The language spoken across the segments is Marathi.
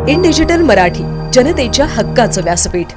इन डिजिटल मराठी, जनतेच्या हक्काचं व्यासपीठ।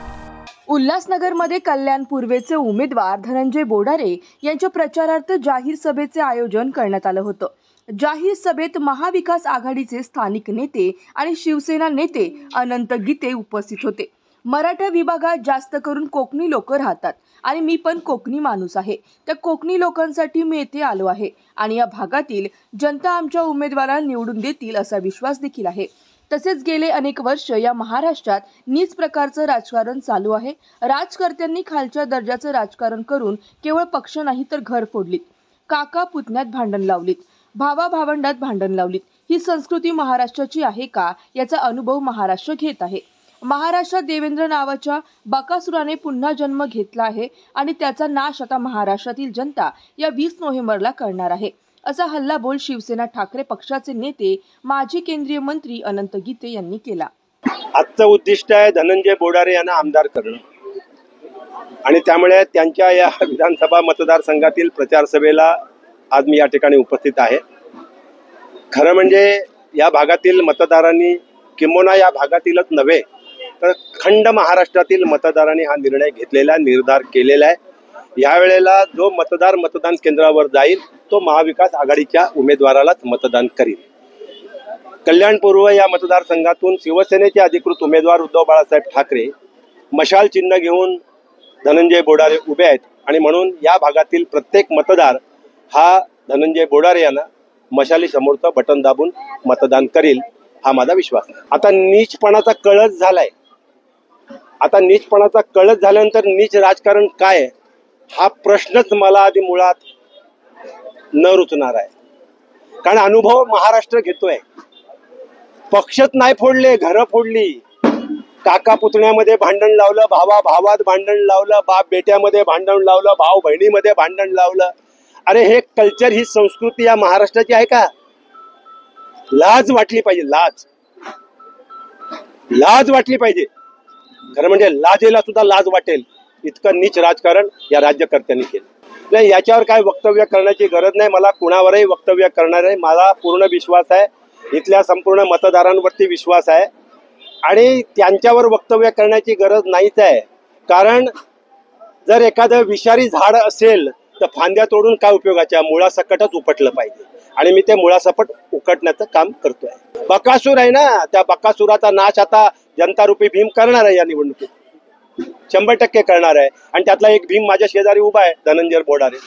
उल्हासनगरमध्ये कल्याण पूर्वेचे उमेदवार धनंजय बोडारे यांच्या प्रचारार्थ जाहीर सभेचे आयोजन करण्यात आलं होतं। जाहीर सभेत महाविकास आघाडीचे स्थानिक नेते आणि शिवसेना नेते अनंत गीते उपस्थित होते। मराठा विभागात जास्त करून कोकणी लोक राहतात आणि मी पण कोकणी माणूस आहे। त्या कोकणी लोकांसाठी मी येथे आलो आहे आणि या भागातील जनता आमच्या उमेदवाराला निवडून देतील असा विश्वास देखील आहे। तसेच गेले अनेक वर्ष या महाराष्ट्रात नीच प्रकारचं राजकारण चालू आहे। राजकर्त्यांनी खालच्या दर्जाचं राजकारण करून केवळ पक्ष नाही तर घर फोडलीत, काका पुतण्यात भांडण लावलीत, भावा भावंडात भांडण लावलीत। ही संस्कृती महाराष्ट्राची आहे का याचा अनुभव महाराष्ट्र घेत आहे। महाराष्ट्रात देवेंद्र नावाच्या बकासुराने पुन्हा जन्म घेतला आहे आणि त्याचा नाश आता महाराष्ट्रातील जनता या 20 नोव्हेंबरला करणार आहे, असा हल्लाबोल शिवसेना ठाकरे पक्षाचे नेते माजी केंद्रीय मंत्री अनंत गीते यांनी केला। आजचं उद्दिष्ट आहे धनंजय बोडारे यांना आमदार करणं आणि त्यामुळे त्यांच्या या विधानसभा मतदारसंघातील प्रचार सभेला आज मी या ठिकाणी उपस्थित आहे। खरं म्हणजे या भागातील मतदारांनी किंबहुना या भागातीलच नव्हे तर खंड महाराष्ट्रातील मतदारांनी हा निर्णय घेतलेला, निर्धार केलेला आहे। यावेळेला जो मतदार मतदान केंद्रावर जाईल तो महाविकास आघाडीच्या उमेदवारालाच मतदान करील। कल्याण पूर्व या मतदारसंघातून शिवसेनेचे अधिकृत उमेदवार उद्धव बाळासाहेब ठाकरे मशाल चिन्ह घेऊन धनंजय बोडारे उभे आहेत आणि म्हणून या भागातील प्रत्येक मतदार हा धनंजय बोडारे यांना मशाली समोरचं बटन दाबून मतदान करील हा माझा विश्वास आहे। आता नीचपणाचा कळस झालाय। आता नीचपणाचा कळस झाल्यानंतर नीच राजकारण काय आहे हा प्रश्नच मला आधी मुळात न रुचणार आहे। कारण अनुभव महाराष्ट्र घेतोय। पक्षच नाही फोडले, घरं फोडली, काका पुतण्यामध्ये भांडण लावलं, भावा भावात भांडण लावलं, बाप बेट्यामध्ये भांडण लावलं, भाऊ बहिणीमध्ये भांडण लावलं। अरे हे कल्चर, ही संस्कृती या महाराष्ट्राची आहे का? लाज वाटली पाहिजे, लाज वाटली पाहिजे। खरं म्हणजे लाजेला सुद्धा लाज वाटेल इतकं नीच राजकारण या राज्यकर्त्यांनी केलं। नाही, याच्यावर काय वक्तव्य करण्याची गरज नाही। मला कुणावरही वक्तव्य करणार आहे। मला पूर्ण विश्वास आहे, इथल्या संपूर्ण मतदारांवरती विश्वास आहे आणि त्यांच्यावर वक्तव्य करण्याची गरज नाहीच आहे। कारण जर एखादं विषारी झाड असेल तर फांद्या तोडून काय उपयोगाच्या, मुळासकटच उपटलं पाहिजे आणि मी ते मुळासकट उकटण्याचं काम करतोय। बकासूर आहे ना, त्या बकासुराचा नाश आता जनता रूपी भीम करणार आहे या निवडणुकीत, 100% करणार आहे। आणि त्यातला एक भीम माझ्या शेजारी उभा आहे, धनंजय बोडारे।